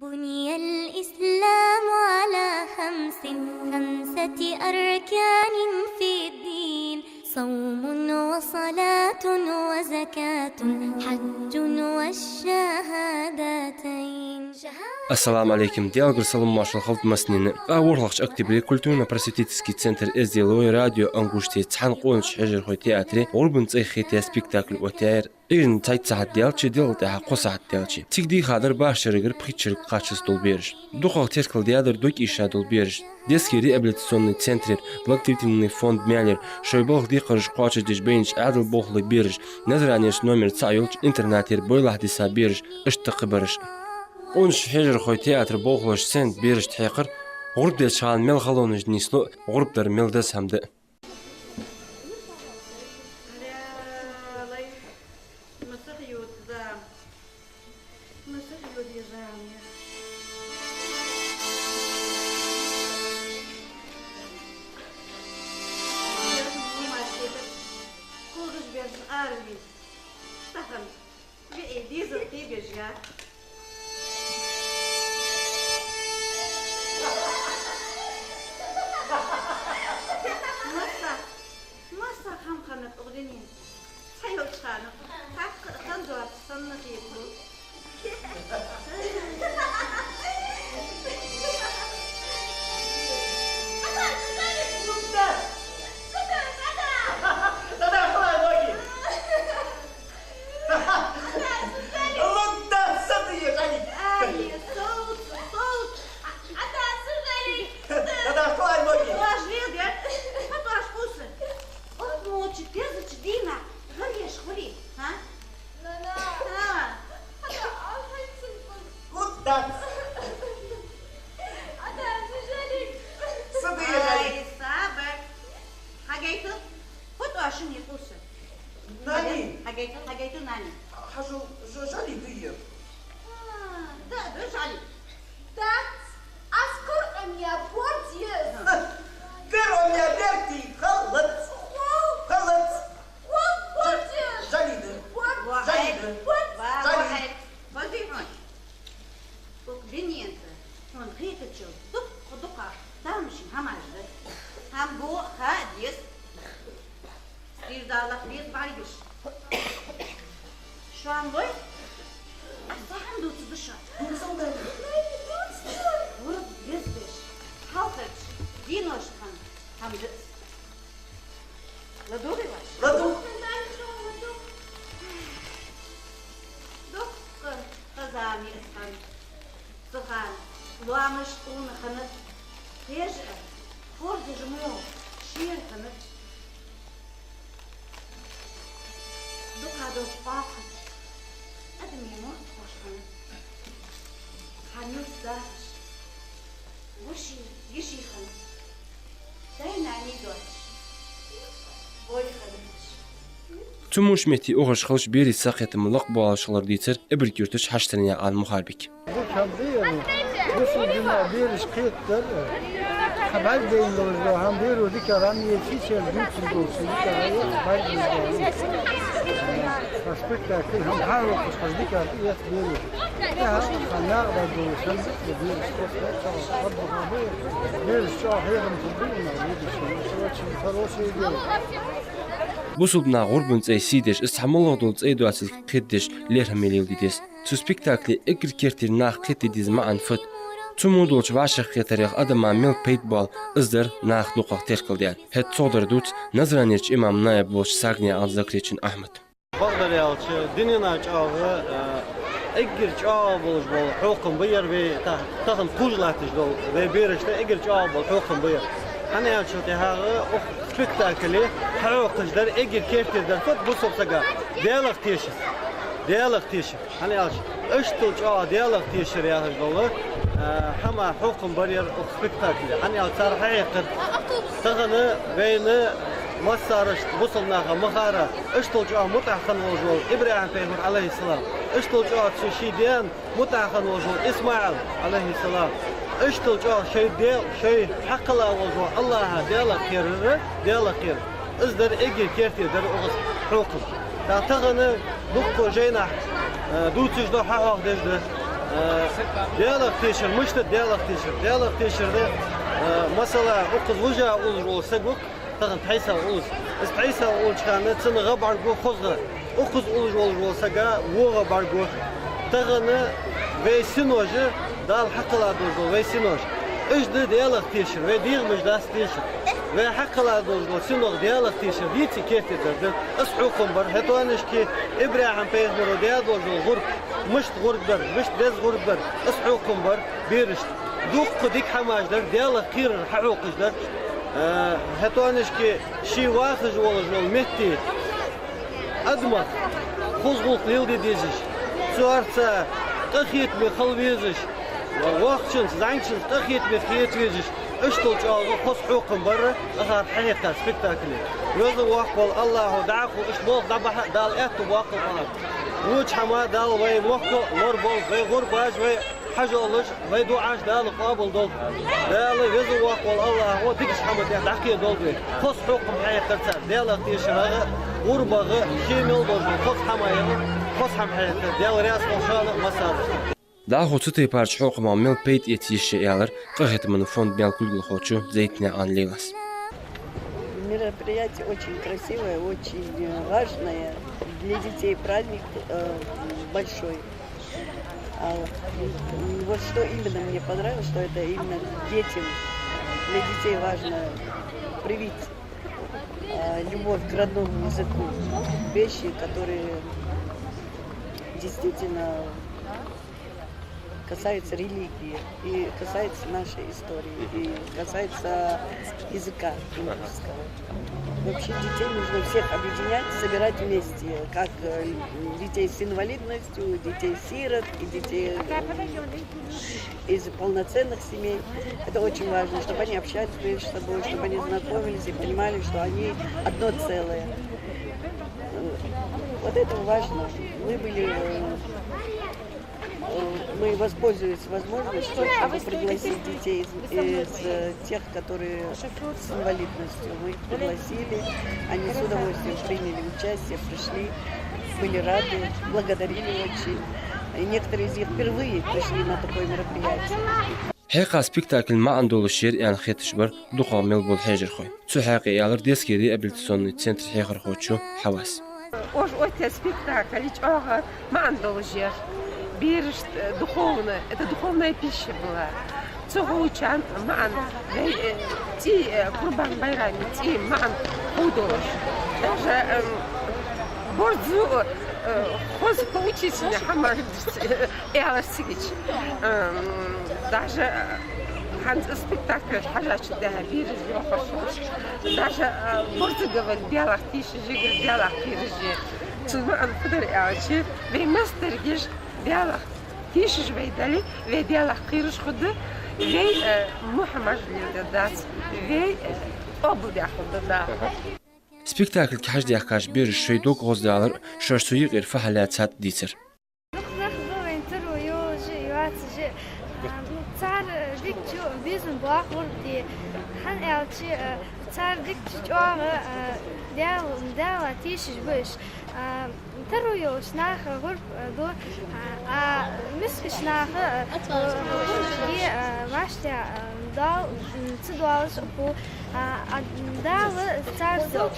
بني الإسلام على خمسة أركان في الدين صوم وصلاة وزكاة حج والشهادتين. Assalamu alaikum, диалог саламашал халтмаснин. Аворлахч октябре культурно-просветительский центр СДЛО радио Ангушти цхан қонч хажир хой театре урбан цайхите спектакль отер. Ирин цайт саат диалчи диалта қосаат диалчи. Тигди хадыр башыргыр пхичрик қачыс долберж. Духал теркал диадыр дук иша долберж. Детский реабилитационный центр, благотворительный фонд Мялер, шойболх дихарж қачыс дежбейнч адл бохлы берж. Назранеш номер цайолч интернатер бойлах диса берж. Иштақы берж. Онш хежер хой театр бохлош сент берж тхекыр. Ғұрып дел шаған мел халоныш нисло, ғұрыптар мелдес хамды. Tumuş meti oğuş xalış beri saqyatı mılaq bağışılar deytir, ebir gürtüş haştırıya al muharbik. Haber değildir. Hem bir o dikkaran yetişir bütün dostum. Spektakl hem her vakit dikkat et böyle. Ya kana da dostum bir bir şahırım tutduğuna Bu sulbna gurbun tsaysidesh istamolodul tsayduasil qiddish lerhamelildides. Su spektakli ekir kertir nach qiddidiz ma'an fut. Tumudulch vashikh tarikh adama mil paintball izdar nach luqaq terkildiyat. Het sodir dut nazranich imam nayib bosh sagni alzakrechin Ahmed. Bagdar yalçı dinina çağı ekir çağı buluş bol hukum buyur ve tahın kujlatış bol ve birişte ekir çağı bol hukum buyur. Hani yalçı tehağı o spektakli haroqışlar ekir kertirden fut bu sopsaga diyalog teşir. Hani yalçı اشتو جا ديالك تيشر يا رجل حما حكم برير سبكتاكل يعني صار حقيقة تغنى بين مسارش وصلنا مخارة اشتو جا متعخن وجول إبراهيم بيغمر عليه السلام اشتو جا تشيدين متعخن وجول إسماعيل عليه السلام اشتو جا شيء حق الله وجول الله ديالك كير ازدر اجي كيرتي در اوغس حكم تغنى بوكو جينا دوتش دو حقوق دجده diyalog teşhir, müşte diyalog teşhirde mesela o kız uca olur olsa gök, tağın taysa olur. Es taysa olçanı çınığa bargo xozga. O kız olur olsa ga voğa bargo. Tağını ve sinoji dal hakkılar dozgo ve sinoj. Öjde diyalog teşhir ve diğmiş das teşhir. Ve hakkılar dozgo sinoj diyalog teşhir diyeti keftedir. Es hukum bar hetoaniş ki İbrahim peygamber diyalog gur. مشت غربر مشت دز غربر اسحوكم بر بيرشت دوق قديك حماجدر ديالا خير حقوقجدر هتوانش كي شي واخج ولا جول مهتي ادمخ خزغلق ليلدي ديزش سوارتا قخيت مي خلبيزش وقتشن زانشن قخيت مي خيت ويزش اشتل جاوز خص حقوقم بر اخر حقيقه سبيكتاكلي وذا واقول الله دعكو اش بول دبح دال ات واقل وش حما دال وي موكل مربول وي غرباج وي حاجه الله وي دعاش دال قابل دول دال يزو وقول الله هو ديكش حما دحكي دول خص حقوقم حقيقه دال تيشرغه غربغه كيمل دول خص حما خص حم حقيقه دال راس مشال مسار دا خوتي парч حقوق مل بيت يتيش يالر قهت من фонд белкулгул хочу зейтне анлилас. Мероприятие очень красивое, очень важное. Для детей праздник большой. Вот что именно мне понравилось, что это именно детям, для детей важно привить любовь к родному языку. Вещи, которые действительно касается религии, и касается нашей истории, и касается языка русского. Вообще детей нужно всех объединять, собирать вместе, как детей с инвалидностью, детей-сирот и детей из полноценных семей. Это очень важно, чтобы они общались между собой, чтобы они знакомились и понимали, что они одно целое. Вот это важно. Мы воспользуемся возможностью, чтобы пригласить детей из тех, которые с инвалидностью. Мы их пригласили, они с удовольствием приняли участие, пришли, были рады, благодарили очень. И некоторые из них впервые пришли на такое мероприятие. حقيقة سبيكتاكل ما عنده الشير يعني خيتش بر دقة ملبول حجر خوي. سو حقيقة يالر ديسكيري قبلتسون تسنتر حجر خوتشو حواس. Ож оте спектакль, ما عنده الشير. Биришь духовно, это духовная пища была. Цогоучан ман, ти курбан байрами, ти ман худош. Даже борзу хоз поучительно хамар эласич. Даже хан спектакль хажач да бириш бирохош. Даже борзу говорит белах тише, жигр белах киржи. Цуман фудер элачи, вей мастергиш ديالك تيشج بيدالي في ديالك قيرش خد في محمد للدات في أبو داخل الدار. سبيكتاكل كحج دياكاش بير شوي دوق غزدالر شرسوي غير فحلات سات ديتر. صار ديك جو بيزن باخور دي حن ألشي صار ديك جو ديال تيشج بش ترو يوش ناخ غرب دو مسكش ناخ دي واشتي دال تدوالش أبو دال صار سوق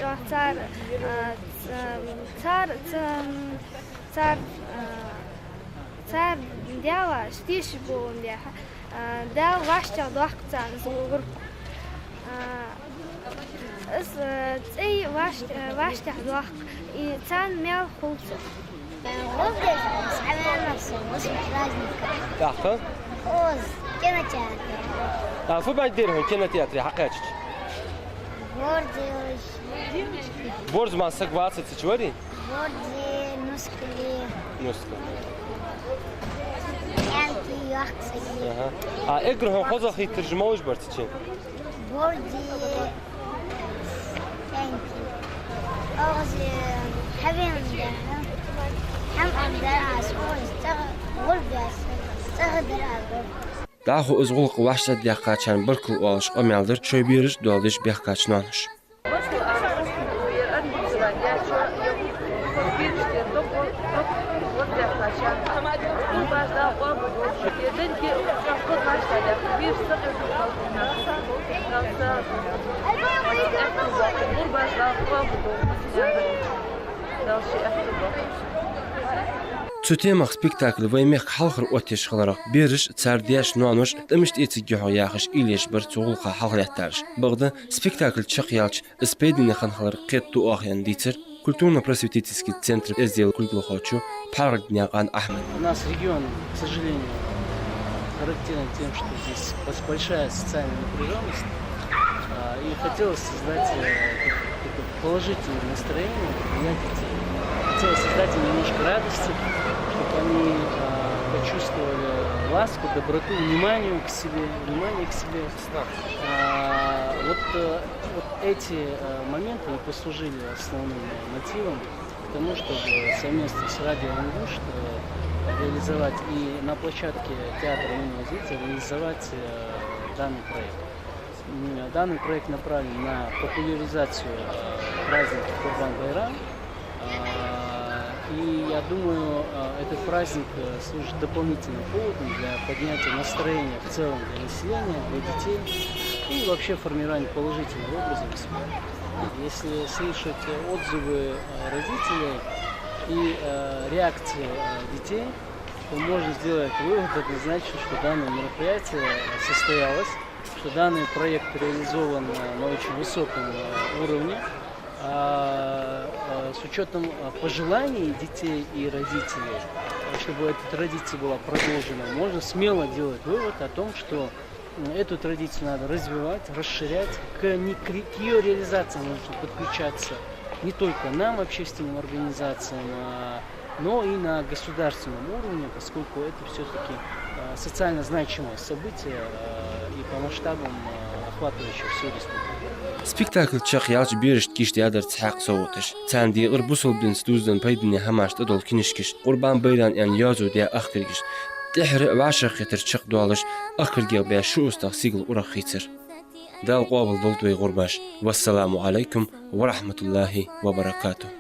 صار ديال شتيش بو مليحة دال واشتي ضحك تاع غرب أي واشتي ضحك تان ميل خلص. غربة سعنا نفسه واسمع رازنك. تعرف؟ أوز كنا تياتر. تعرفوا بعد ديرهم كنا تياتري حقيقة. بورديوش. بورز مع سقوات تشوري؟ بوردي نسكلي. أنتي يحكي. اقرهم خذ أخي ترجموش برتشين. بوردي. أغزي حبيبي هم أقدر أسوي غربة استخدر أقدر. داخو أزغلق وحشة دياقاتشان بركل والش أميالدر شوي بيرش دوالدش بياقاتش نانش. Цутемах спектакль ваймех халхыр отеш халарах бериш цардияш нуануш тымышт эциггё яхыш илеш бір цугулха халхлаттарш. Багда спектакль чакьялч спейдине ханхалар кетту ахян дицер культурно-просветительский центр СДЛ Культлохочу Парагнян Ахмед. У нас регион, к сожалению, характерен тем, что здесь большая социальная напряженность. И хотелось создать положительное настроение для детей. Хотелось создать им немножко радости, чтобы они почувствовали ласку, доброту, внимание к себе. Вот эти моменты и послужили основным мотивом к тому, чтобы совместно с Радио Ангушт реализовать и на площадке театра юного зрителя реализовать данный проект. Данный проект направлен на популяризацию праздника Курбан-Байрам. И я думаю, этот праздник служит дополнительным поводом для поднятия настроения в целом для населения, для детей и вообще формирования положительного образа в себя. Если слышать отзывы родителей и реакции детей, то можно сделать вывод, это значит, что данное мероприятие состоялось, что данный проект реализован на очень высоком уровне. С учетом пожеланий детей и родителей, чтобы эта традиция была продолжена, можно смело делать вывод о том, что эту традицию надо развивать, расширять, к ее реализации нужно подключаться не только нам, общественным организациям, но и на государственном уровне, поскольку это все-таки социально значимое событие и по масштабам охватывающее всю республику. Спектакль чакьялч бериш киштиадер цхак соутыш. Цанди ырбусул бин стузден пайдине хамашт адол кинишкиш. Курбан Байрам ян язу дия ахкиргиш. Тихр вашах хитр чак дуалыш. Ахкиргия бия шу устах сигл урахитер. Дал قابل ضلطوي غرباش. والسلام عليكم ورحمة الله وبركاته.